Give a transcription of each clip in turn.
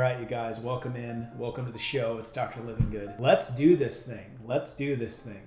right, you guys, welcome in. Welcome to the show. It's Dr. Livingood. Let's do this thing.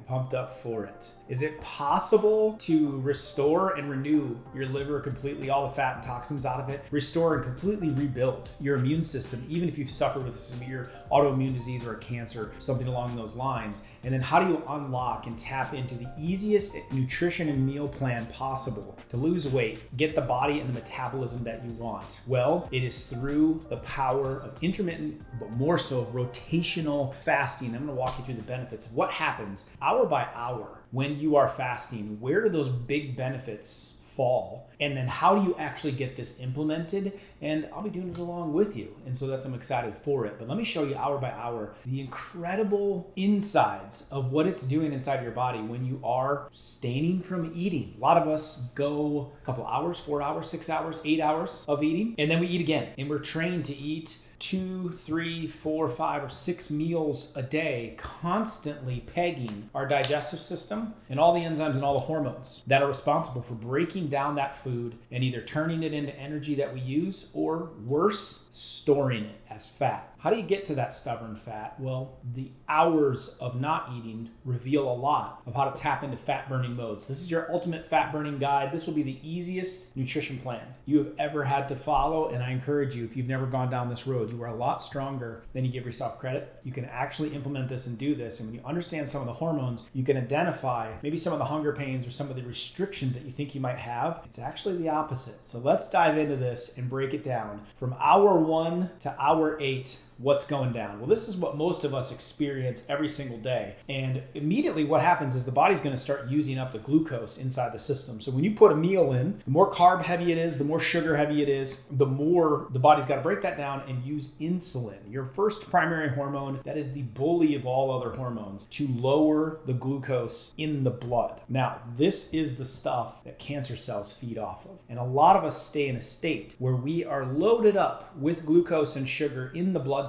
Pumped up for it. Is it possible to restore and renew your liver completely, all the fat and toxins out of it, restore and completely rebuild your immune system, even if you've suffered with a severe autoimmune disease or a cancer, something along those lines? And then how do you unlock and tap into the easiest nutrition and meal plan possible to lose weight, get the body and the metabolism that you want? Well, it is through the power of intermittent, but more so rotational fasting. I'm gonna walk you through the benefits of what happens hour by hour when you are fasting. Where do those big benefits fall? And then how do you actually get this implemented? And I'll be doing it along with you. And so I'm excited for it. But let me show you hour by hour the incredible insides of what it's doing inside your body when you are abstaining from eating. A lot of us go a couple hours, 4 hours, 6 hours, 8 hours of eating, and then we eat again. And we're trained to eat 2, 3, 4, 5, or 6 meals a day, constantly pegging our digestive system and all the enzymes and all the hormones that are responsible for breaking down that food and either turning it into energy that we use, or worse, storing it as fat. How do you get to that stubborn fat? Well, the hours of not eating reveal a lot of how to tap into fat burning modes. This is your ultimate fat burning guide. This will be the easiest nutrition plan you have ever had to follow. And I encourage you, if you've never gone down this road, you are a lot stronger than you give yourself credit. You can actually implement this and do this. And when you understand some of the hormones, you can identify maybe some of the hunger pains or some of the restrictions that you think you might have. It's actually the opposite. So let's dive into this and break it down from hour 1 to hour 8. What's going down? Well, this is what most of us experience every single day. And immediately what happens is the body's going to start using up the glucose inside the system. So when you put a meal in, the more carb heavy it is, the more sugar heavy it is, the more the body's got to break that down and use insulin, your first primary hormone that is the bully of all other hormones, to lower the glucose in the blood. Now, this is the stuff that cancer cells feed off of. And a lot of us stay in a state where we are loaded up with glucose and sugar in the bloodstream,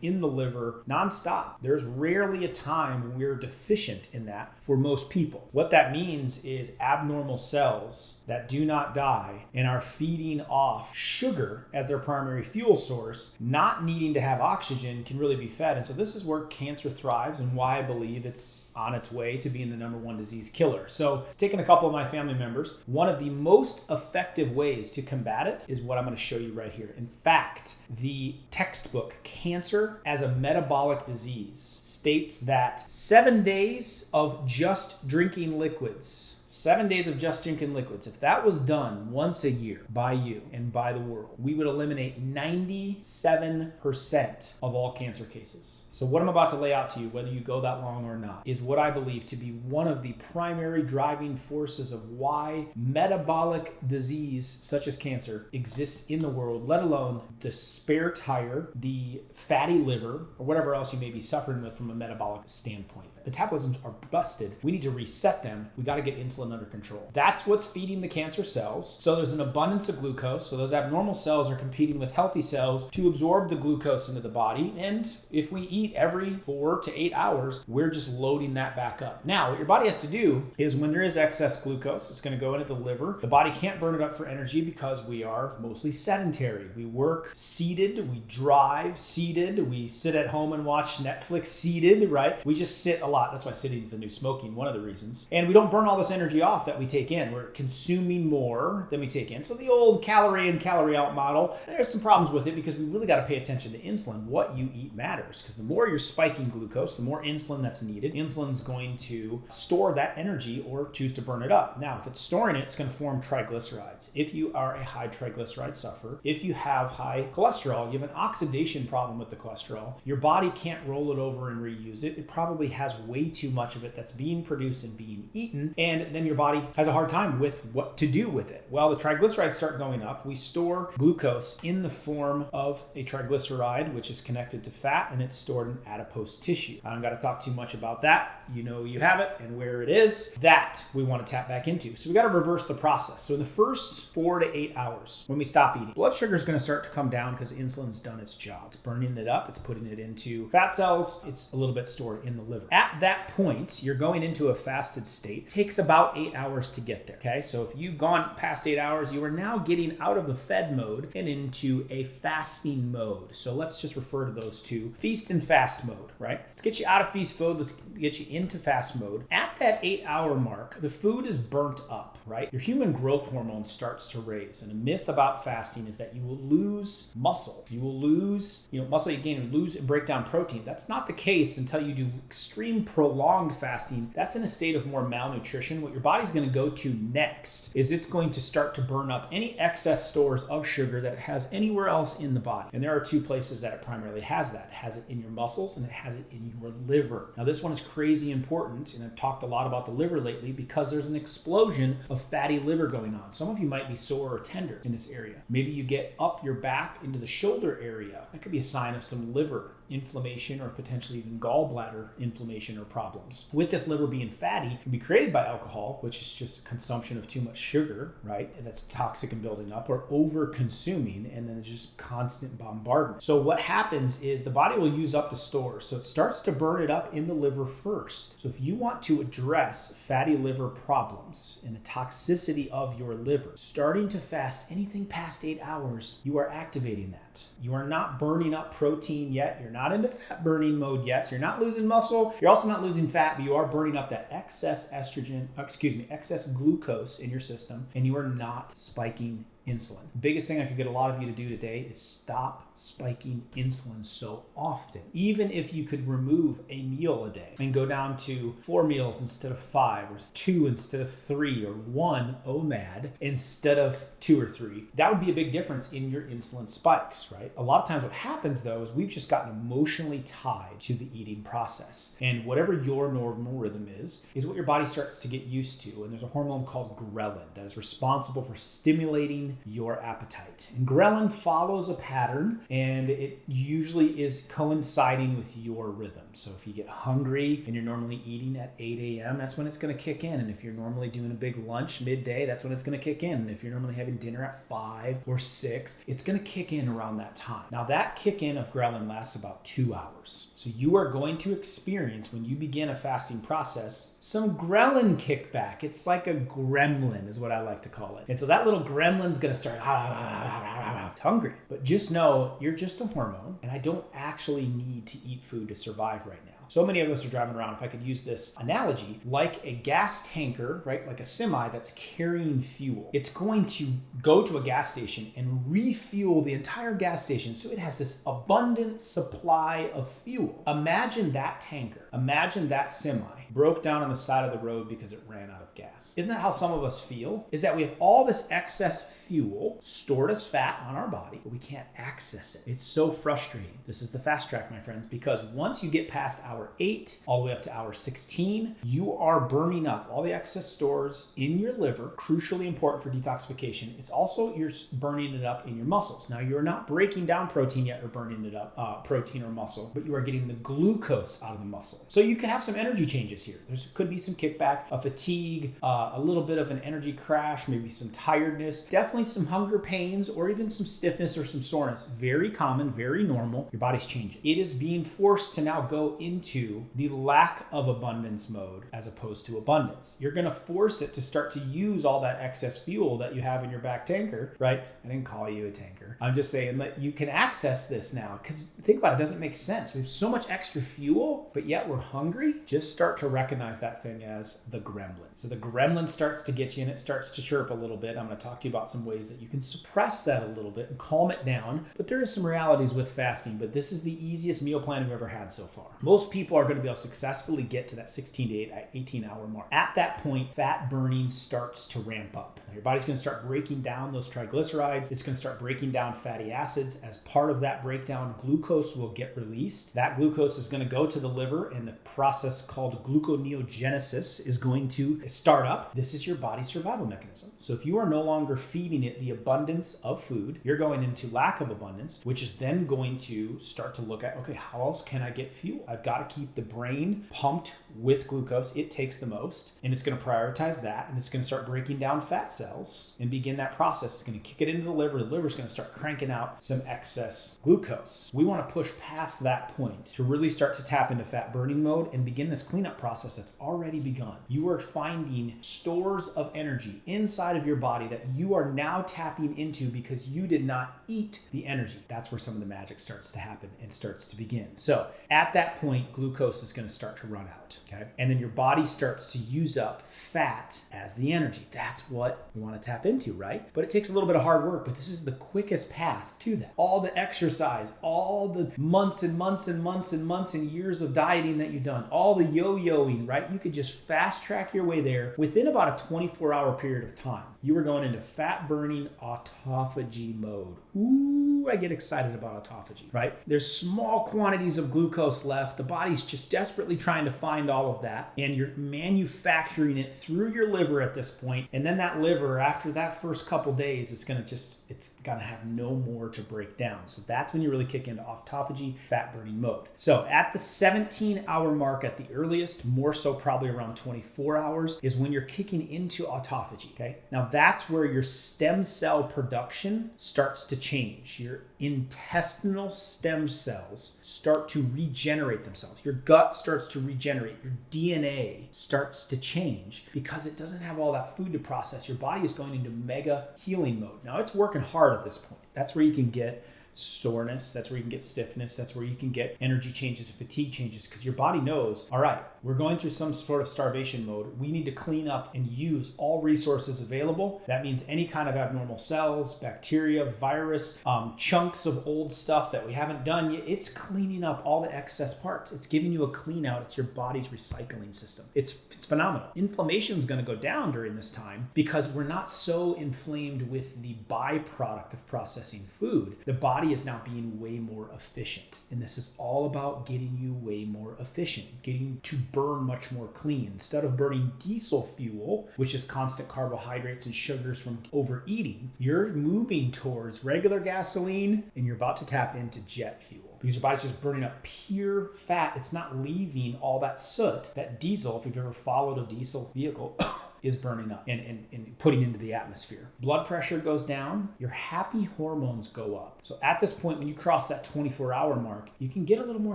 in the liver, nonstop. There's rarely a time when we're deficient in that for most people. What that means is abnormal cells that do not die and are feeding off sugar as their primary fuel source, not needing to have oxygen, can really be fed. And so this is where cancer thrives and why I believe it's on its way to being the #1 disease killer. So it's taken a couple of my family members. One of the most effective ways to combat it is what I'm going to show you right here. In fact, the textbook Cancer as a Metabolic Disease states that 7 days of just drinking liquids, 7 days of just drinking liquids, if that was done once a year by you and by the world, we would eliminate 97% of all cancer cases. So what I'm about to lay out to you, whether you go that long or not, is what I believe to be one of the primary driving forces of why metabolic disease, such as cancer, exists in the world, let alone the spare tire, the fatty liver, or whatever else you may be suffering with from a metabolic standpoint. Metabolisms are busted. We need to reset them. We got to get insulin under control. That's what's feeding the cancer cells. So there's an abundance of glucose. So those abnormal cells are competing with healthy cells to absorb the glucose into the body. And if we eat every 4 to 8 hours, we're just loading that back up. Now, what your body has to do is when there is excess glucose, it's going to go into the liver. The body can't burn it up for energy because we are mostly sedentary. We work seated, we drive seated, we sit at home and watch Netflix seated, right? We just sit a lot. That's why sitting is the new smoking, one of the reasons. And we don't burn all this energy off that we take in. We're consuming more than we take in. So the old calorie in, calorie out model, there's some problems with it because we really got to pay attention to insulin. What you eat matters, because the more you're spiking glucose, the more insulin that's needed. Insulin's going to store that energy or choose to burn it up. Now, if it's storing it, it's going to form triglycerides. If you are a high triglyceride sufferer, if you have high cholesterol, you have an oxidation problem with the cholesterol. Your body can't roll it over and reuse it. It probably has way too much of it that's being produced and being eaten, and then your body has a hard time with what to do with it. Well, the triglycerides start going up. We store glucose in the form of a triglyceride, which is connected to fat, and it's stored stored in adipose tissue. I don't got to talk too much about that. You know you have it and where it is. That we want to tap back into. So we got to reverse the process. So in the first 4 to 8 hours, when we stop eating, blood sugar is going to start to come down because insulin's done its job. It's burning it up. It's putting it into fat cells. It's a little bit stored in the liver. At that point, you're going into a fasted state. It takes about 8 hours to get there. Okay, so if you've gone past 8 hours, you are now getting out of the fed mode and into a fasting mode. So let's just refer to those two: feast and fast mode, right? Let's get you out of feast mode. Let's get you into fast mode. At that 8 hour mark, the food is burnt up, right? Your human growth hormone starts to raise. And a myth about fasting is that you will lose muscle. You will lose, muscle you gain and lose and break down protein. That's not the case until you do extreme prolonged fasting. That's in a state of more malnutrition. What your body's going to go to next is it's going to start to burn up any excess stores of sugar that it has anywhere else in the body. And there are two places that it primarily has that. It has it in your muscles and it has it in your liver. Now this one is crazy important, and I've talked a lot about the liver lately because there's an explosion of fatty liver going on. Some of you might be sore or tender in this area. Maybe you get up your back into the shoulder area. That could be a sign of some liver inflammation or potentially even gallbladder inflammation or problems. With this liver being fatty, it can be created by alcohol, which is just consumption of too much sugar, right? That's toxic and building up, or over consuming, and then just constant bombardment. So what happens is the body will use up the stores. So it starts to burn it up in the liver first. So if you want to address fatty liver problems and the toxicity of your liver, starting to fast anything past 8 hours, you are activating that. You are not burning up protein yet. You're not into fat burning mode yet. So you're not losing muscle. You're also not losing fat, but you are burning up that excess excess glucose in your system, and you are not spiking insulin. The biggest thing I could get a lot of you to do today is stop spiking insulin so often. Even if you could remove a meal a day and go down to 4 meals instead of 5, or 2 instead of 3, or 1 OMAD instead of 2 or 3, that would be a big difference in your insulin spikes, right? A lot of times what happens though is we've just gotten emotionally tied to the eating process. And whatever your normal rhythm is what your body starts to get used to. And there's a hormone called ghrelin that is responsible for stimulating your appetite. And ghrelin follows a pattern, and it usually is coinciding with your rhythm. So if you get hungry and you're normally eating at 8 a.m., that's when it's going to kick in. And if you're normally doing a big lunch midday, that's when it's going to kick in. And if you're normally having dinner at 5 or 6, it's going to kick in around that time. Now that kick in of ghrelin lasts about 2 hours. So you are going to experience, when you begin a fasting process, some ghrelin kickback. It's like a gremlin is what I like to call it. And so that little gremlin's going to start hungry. But just know you're just a hormone, and I don't actually need to eat food to survive right now. So many of us are driving around, if I could use this analogy, like a gas tanker, right? Like a semi that's carrying fuel. It's going to go to a gas station and refuel the entire gas station so it has this abundant supply of fuel. Imagine that tanker. Imagine that semi broke down on the side of the road because it ran out of gas. Isn't that how some of us feel? Is that we have all this excess fuel stored as fat on our body, but we can't access it. It's so frustrating. This is the fast track, my friends, because once you get past hour 8 all the way up to hour 16, you are burning up all the excess stores in your liver, crucially important for detoxification. It's also, you're burning it up in your muscles. Now, you're not breaking down protein yet or burning it up, protein or muscle, but you are getting the glucose out of the muscle. So you can have some energy changes here. There could be some kickback, a fatigue, a little bit of an energy crash, maybe some tiredness, definitely some hunger pains, or even some stiffness or some soreness. Very common, very normal. Your body's changing. It is being forced to now go into the lack of abundance mode as opposed to abundance. You're going to force it to start to use all that excess fuel that you have in your back tanker, right? I didn't call you a tanker. I'm just saying that you can access this now, because think about it, it doesn't make sense. We have so much extra fuel, but yet we're hungry. Just start to recognize that thing as the gremlin. So the gremlin starts to get you, and it starts to chirp a little bit. I'm going to talk to you about some ways that you can suppress that a little bit and calm it down. But there is some realities with fasting, but this is the easiest meal plan we've ever had so far. Most people are going to be able to successfully get to that 16 to 18 hour mark. At that point, fat burning starts to ramp up. Now, your body's going to start breaking down those triglycerides. It's going to start breaking down fatty acids. As part of that breakdown, glucose will get released. That glucose is going to go to the liver, and the process called gluconeogenesis is going to start up. This is your body's survival mechanism. So if you are no longer feeding leaving it the abundance of food. You're going into lack of abundance, which is then going to start to look at, okay, how else can I get fuel? I've got to keep the brain pumped with glucose. It takes the most, and it's going to prioritize that, and it's going to start breaking down fat cells and begin that process. It's going to kick it into the liver. The liver's going to start cranking out some excess glucose. We want to push past that point to really start to tap into fat burning mode and begin this cleanup process that's already begun. You are finding stores of energy inside of your body that you are now tapping into because you did not eat the energy. That's where some of the magic starts to happen and starts to begin. So at that point, glucose is going to start to run out. Okay. And then your body starts to use up fat as the energy. That's what we want to tap into, right? But it takes a little bit of hard work, but this is the quickest path to that. All the exercise, all the months and months and months and months and years of dieting that you've done, all the yo-yoing, right? You could just fast track your way there within about a 24-hour period of time. You were going into fat burning autophagy mode. Ooh, I get excited about autophagy, right? There's small quantities of glucose left. The body's just desperately trying to find all of that, and you're manufacturing it through your liver at this point. And then that liver, after that first couple days, it's gonna have no more to break down. So that's when you really kick into autophagy, fat burning mode. So at the 17-hour mark at the earliest, more so probably around 24 hours, is when you're kicking into autophagy, okay? Now that's where your stem cell production starts to change. Your intestinal stem cells start to regenerate themselves. Your gut starts to regenerate. Your DNA starts to change because it doesn't have all that food to process. Your body is going into mega healing mode. Now it's working hard at this point. That's where you can get soreness, that's where you can get stiffness, that's where you can get energy changes and fatigue changes, because your body knows, all right, we're going through some sort of starvation mode. We need to clean up and use all resources available. That means any kind of abnormal cells, bacteria, virus, chunks of old stuff that we haven't done yet. It's cleaning up all the excess parts. It's giving you a clean out. It's your body's recycling system. It's phenomenal. Inflammation is going to go down during this time because we're not so inflamed with the byproduct of processing food. The body is now being way more efficient. And this is all about getting you way more efficient, getting to burn much more clean. Instead of burning diesel fuel, which is constant carbohydrates and sugars from overeating, you're moving towards regular gasoline and you're about to tap into jet fuel. Because your body's just burning up pure fat. It's not leaving all that soot, that diesel, if you've ever followed a diesel vehicle, is burning up and putting into the atmosphere. Blood pressure goes down, your happy hormones go up. So at this point, when you cross that 24-hour mark, you can get a little more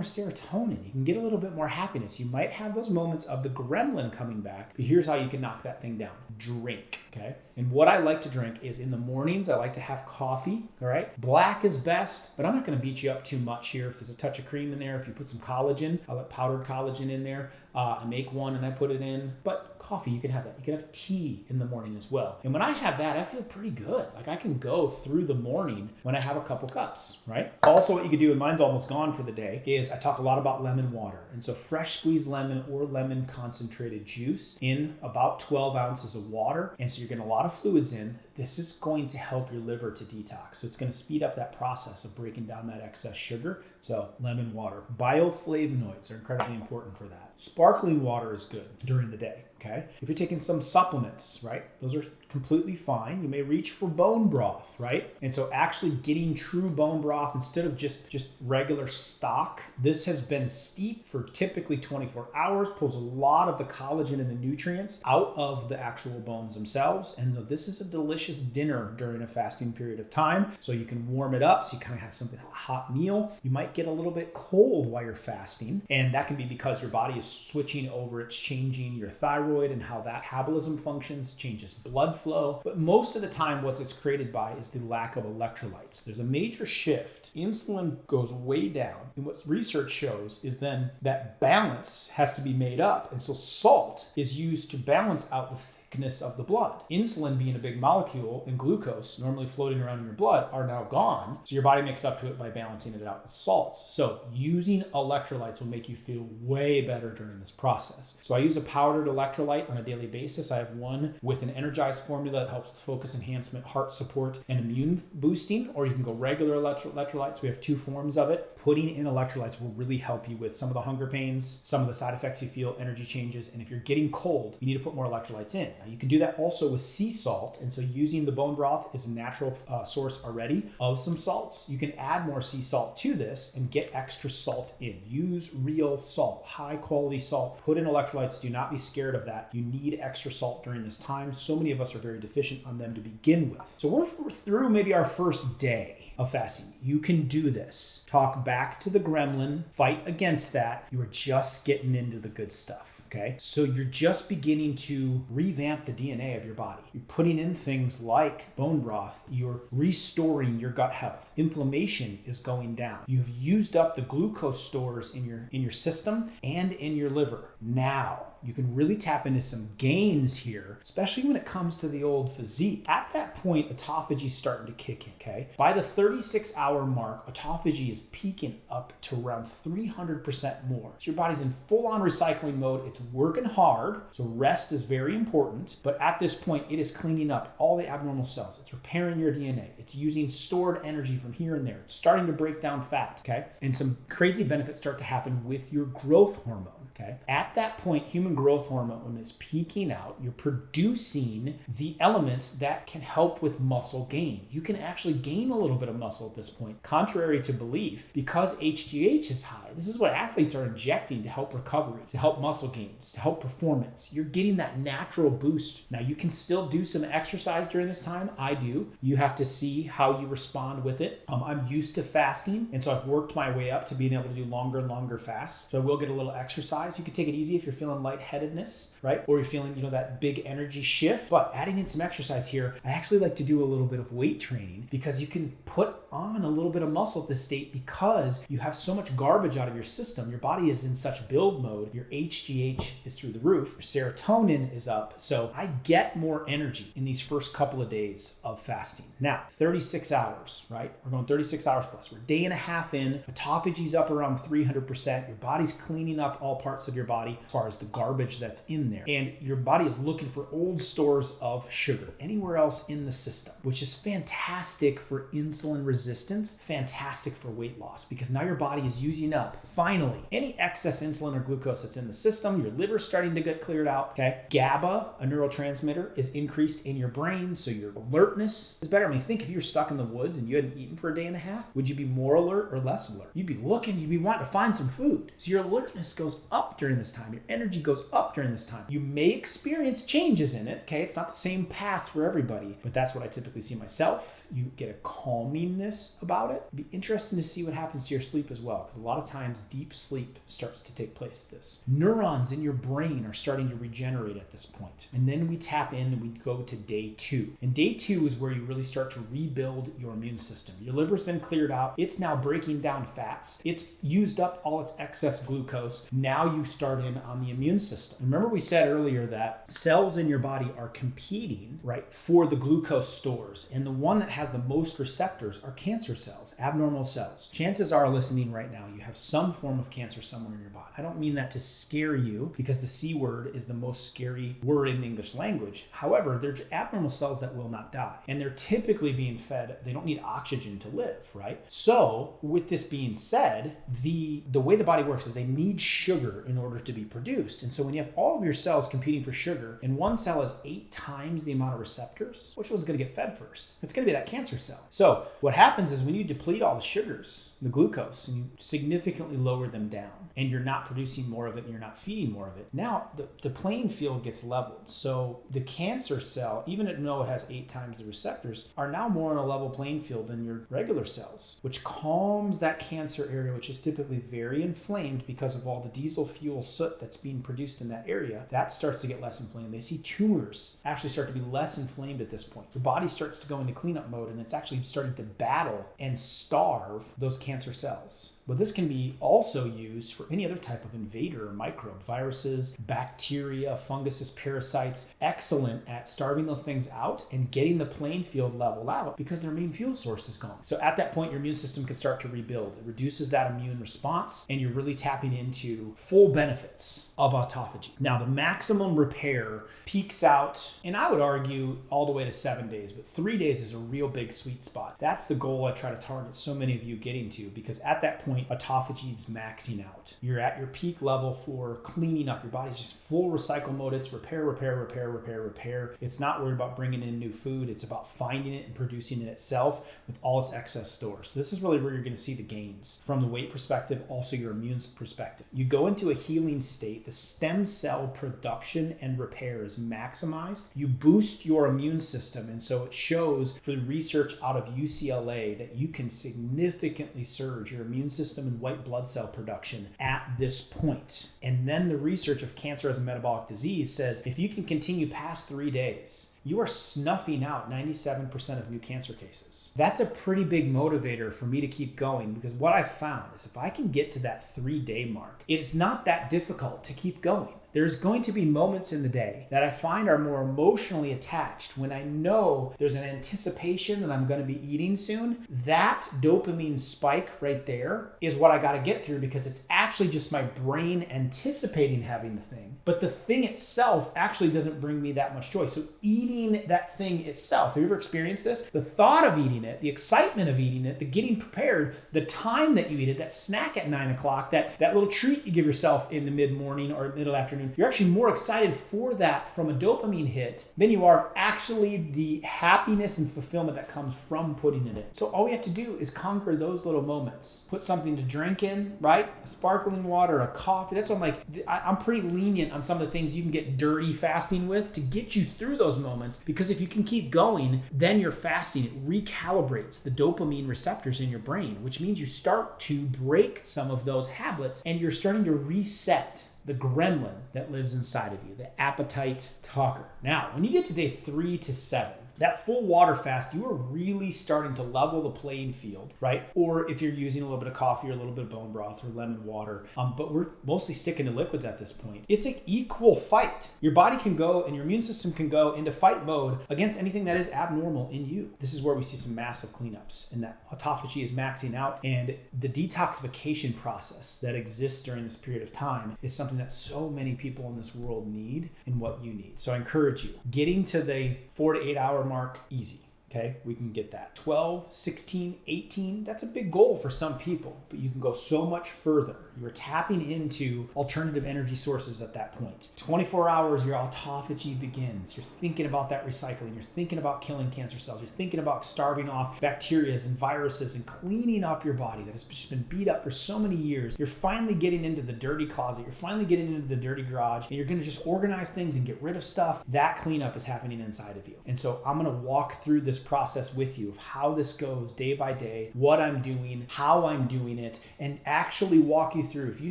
serotonin. You can get a little bit more happiness. You might have those moments of the gremlin coming back, but here's how you can knock that thing down. Drink, okay? And what I like to drink is in the mornings, I like to have coffee, all right? Black is best, but I'm not gonna beat you up too much here. If there's a touch of cream in there, if you put some collagen, I'll let powdered collagen in there. I make one and I put it in, but coffee, you can have that. You can have tea in the morning as well. And when I have that, I feel pretty good. Like I can go through the morning when I have a couple cups, right? Also what you can do, and mine's almost gone for the day, is I talk a lot about lemon water. And so fresh squeezed lemon or lemon concentrated juice in about 12 ounces of water. And so you're getting a lot of fluids in. This is going to help your liver to detox. So it's going to speed up that process of breaking down that excess sugar. So lemon water. Bioflavonoids are incredibly important for that. Sparkling water is good during the day. Okay. If you're taking some supplements, right, those are completely fine. You may reach for bone broth, right? And so actually getting true bone broth instead of just regular stock, this has been steeped for typically 24 hours, pulls a lot of the collagen and the nutrients out of the actual bones themselves. And this is a delicious dinner during a fasting period of time. So you can warm it up. So you kind of have something, a hot meal. You might get a little bit cold while you're fasting. And that can be because your body is switching over. It's changing your thyroid and how that metabolism functions, changes blood flow. But most of the time, what it's created by is the lack of electrolytes. There's a major shift. Insulin goes way down. And what research shows is then that balance has to be made up. And so salt is used to balance out the thickness of the blood. Insulin, being a big molecule, and glucose normally floating around in your blood are now gone. So your body makes up to it by balancing it out with salts. So using electrolytes will make you feel way better during this process. So I use a powdered electrolyte on a daily basis. I have one with an energized formula that helps with focus enhancement, heart support, and immune boosting, or you can go regular electrolytes. We have two forms of it. Putting in electrolytes will really help you with some of the hunger pains, some of the side effects you feel, energy changes, and if you're getting cold, you need to put more electrolytes in. Now, you can do that also with sea salt. And so using the bone broth is a natural source already of some salts. You can add more sea salt to this and get extra salt in. Use real salt, high quality salt. Put in electrolytes. Do not be scared of that. You need extra salt during this time. So many of us are very deficient on them to begin with. So we're through maybe our first day of fasting. You can do this. Talk back to the gremlin, fight against that. You are just getting into the good stuff. Okay, so you're just beginning to revamp the DNA of your body. You're putting in things like bone broth. You're restoring your gut health. Inflammation is going down. You've used up the glucose stores in your system and in your liver. Now, you can really tap into some gains here, especially when it comes to the old physique. At that point, autophagy is starting to kick in, okay? By the 36-hour mark, autophagy is peaking up to around 300% more. So your body's in full-on recycling mode. It's working hard, so rest is very important. But at this point, it is cleaning up all the abnormal cells. It's repairing your DNA. It's using stored energy from here and there. It's starting to break down fat, okay? And some crazy benefits start to happen with your growth hormone. Okay. At that point, human growth hormone is peaking out. You're producing the elements that can help with muscle gain. You can actually gain a little bit of muscle at this point, contrary to belief, because HGH is high. This is what athletes are injecting to help recovery, to help muscle gains, to help performance. You're getting that natural boost. Now, you can still do some exercise during this time. I do. You have to see how you respond with it. I'm used to fasting, and so I've worked my way up to being able to do longer and longer fasts. So I will get a little exercise. You can take it easy if you're feeling lightheadedness, right? Or you're feeling, that big energy shift. But adding in some exercise here, I actually like to do a little bit of weight training because you can put on a little bit of muscle at this state because you have so much garbage out of your system. Your body is in such build mode. Your HGH is through the roof. Your serotonin is up. So I get more energy in these first couple of days of fasting. Now, 36 hours, right? We're going 36 hours plus. We're a day and a half in. Autophagy's up around 300%. Your body's cleaning up all parts of your body as far as the garbage that's in there. And your body is looking for old stores of sugar anywhere else in the system, which is fantastic for insulin resistance, fantastic for weight loss, because now your body is using up, finally, any excess insulin or glucose that's in the system. Your liver's starting to get cleared out, okay? GABA, a neurotransmitter, is increased in your brain, so your alertness is better. I mean, think if you were stuck in the woods and you hadn't eaten for a day and a half, would you be more alert or less alert? You'd be looking, you'd be wanting to find some food. So your alertness goes up during this time. Your energy goes up during this time. You may experience changes in it, okay? It's not the same path for everybody, but that's what I typically see myself. You get a calmingness about it. It'd be interesting to see what happens to your sleep as well, because a lot of times deep sleep starts to take place at this. Neurons in your brain are starting to regenerate at this point. And then we tap in and we go to day 2. And day 2 is where you really start to rebuild your immune system. Your liver's been cleared out. It's now breaking down fats. It's used up all its excess glucose. Now you start in on the immune system. Remember we said earlier that cells in your body are competing, right, for the glucose stores. And the one that has the most receptors are cancer cells, abnormal cells. Chances are, listening right now, you have some form of cancer somewhere in your body. I don't mean that to scare you, because the C word is the most scary word in the English language. However, they're abnormal cells that will not die. And they're typically being fed, they don't need oxygen to live, right? So with this being said, the way the body works is they need sugar in order to be produced. And so when you have all of your cells competing for sugar, and one cell has 8 times the amount of receptors, which one's going to get fed first? It's going to be that cancer cell. So what happens is when you deplete all the sugars, the glucose, and you significantly lower them down, and you're not producing more of it and you're not feeding more of it, now the playing field gets leveled. So the cancer cell, even though it has 8 times the receptors, are now more on a level playing field than your regular cells, which calms that cancer area, which is typically very inflamed because of all the diesel fuel soot that's being produced in that area. That starts to get less inflamed. They see tumors actually start to be less inflamed at this point. Your body starts to go into cleanup mode, and it's actually starting to battle and starve those cancer cells. But this can be also used for any other type of invader or microbe, viruses, bacteria, funguses, parasites. Excellent at starving those things out and getting the playing field leveled out because their main fuel source is gone. So at that point, your immune system can start to rebuild. It reduces that immune response, and you're really tapping into full benefits of autophagy. Now, the maximum repair peaks out, and I would argue all the way to 7 days, but 3 days is a real big sweet spot. That's the goal I try to target so many of you getting to, because at that point, point, autophagy is maxing out. You're at your peak level for cleaning up. Your body's just full recycle mode. It's repair, repair, repair, repair, repair. It's not worried about bringing in new food. It's about finding it and producing it itself with all its excess stores. So this is really where you're going to see the gains from the weight perspective, also your immune perspective. You go into a healing state, the stem cell production and repair is maximized. You boost your immune system, and so it shows for the research out of UCLA that you can significantly surge your immune system and white blood cell production at this point. And then the research of cancer as a metabolic disease says if you can continue past 3 days, you are snuffing out 97% of new cancer cases. That's a pretty big motivator for me to keep going, because what I found is if I can get to that 3-day mark, it's not that difficult to keep going. There's going to be moments in the day that I find are more emotionally attached when I know there's an anticipation that I'm going to be eating soon. That dopamine spike right there is what I got to get through, because it's actually just my brain anticipating having the thing. But the thing itself actually doesn't bring me that much joy. So eating that thing itself, have you ever experienced this? The thought of eating it, the excitement of eating it, the getting prepared, the time that you eat it, that snack at 9 o'clock, that little treat you give yourself in the mid-morning or middle afternoon, you're actually more excited for that from a dopamine hit than you are actually the happiness and fulfillment that comes from putting it in. So all we have to do is conquer those little moments. Put something to drink in, right? A sparkling water, a coffee. That's what I'm pretty lenient on some of the things you can get dirty fasting with to get you through those moments, because if you can keep going, then your fasting, it recalibrates the dopamine receptors in your brain, which means you start to break some of those habits and you're starting to reset the gremlin that lives inside of you, the appetite talker. Now, when you get to day 3 to 7, that full water fast, you are really starting to level the playing field, right? Or if you're using a little bit of coffee or a little bit of bone broth or lemon water, but we're mostly sticking to liquids at this point. It's an equal fight. Your body can go and your immune system can go into fight mode against anything that is abnormal in you. This is where we see some massive cleanups, and that autophagy is maxing out, and the detoxification process that exists during this period of time is something that so many people in this world need and what you need. So I encourage you, getting to the 4 to 8 hour mark, easy. Okay, we can get that. 12, 16, 18, that's a big goal for some people, but you can go so much further. You're tapping into alternative energy sources at that point. 24 hours, your autophagy begins. You're thinking about that recycling. You're thinking about killing cancer cells. You're thinking about starving off bacteria and viruses and cleaning up your body that has just been beat up for so many years. You're finally getting into the dirty closet. You're finally getting into the dirty garage, and you're going to just organize things and get rid of stuff. That cleanup is happening inside of you. And so I'm going to walk through this process with you of how this goes day by day, what I'm doing, how I'm doing it, and actually walk you through. If you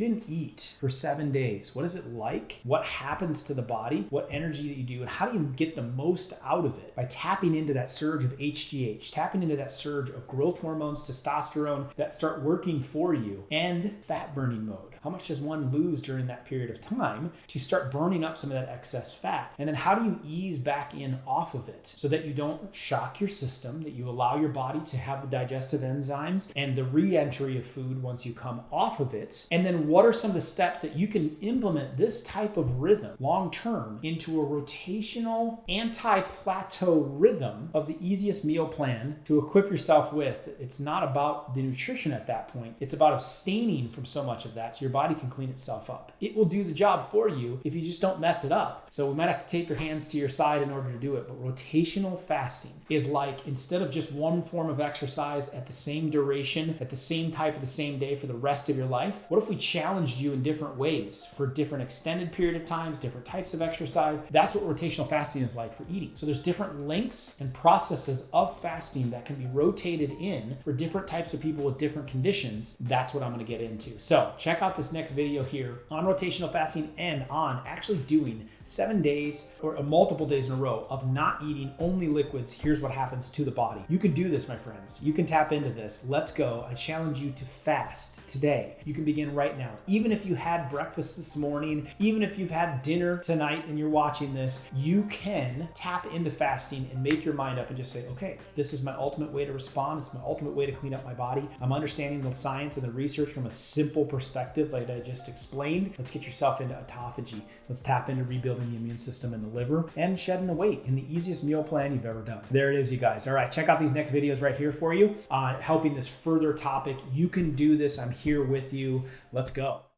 didn't eat for 7 days, what is it like? What happens to the body? What energy do you do? And how do you get the most out of it? By tapping into that surge of HGH, tapping into that surge of growth hormones, testosterone that start working for you, and fat burning mode. How much does one lose during that period of time to start burning up some of that excess fat? And then how do you ease back in off of it so that you don't shock your system, that you allow your body to have the digestive enzymes and the re-entry of food once you come off of it? And then what are some of the steps that you can implement this type of rhythm long term into a rotational anti-plateau rhythm of the easiest meal plan to equip yourself with? It's not about the nutrition at that point. It's about abstaining from so much of that so your body can clean itself up. It will do the job for you if you just don't mess it up. So we might have to tape your hands to your side in order to do it, but rotational fasting is like, instead of just one form of exercise at the same duration, at the same type of the same day for the rest of your life, what if we challenged you in different ways for different extended period of times, different types of exercise? That's what rotational fasting is like for eating. So there's different lengths and processes of fasting that can be rotated in for different types of people with different conditions. That's what I'm going to get into. So check out this next video here on rotational fasting and on actually doing 7 days or multiple days in a row of not eating, only liquids. Here's what happens to the body. You can do this, my friends. You can tap into this. Let's go. I challenge you to fast today. You can begin right now. Even if you had breakfast this morning, even if you've had dinner tonight and you're watching this, you can tap into fasting and make your mind up and just say, okay, this is my ultimate way to respond. It's my ultimate way to clean up my body. I'm understanding the science and the research from a simple perspective like I just explained. Let's get yourself into autophagy. Let's tap into rebuilding the immune system and the liver and shedding the weight in the easiest meal plan you've ever done. There it is. busy, guys. All right, check out these next videos right here for you, helping this further topic. You can do this. I'm here with you. Let's go.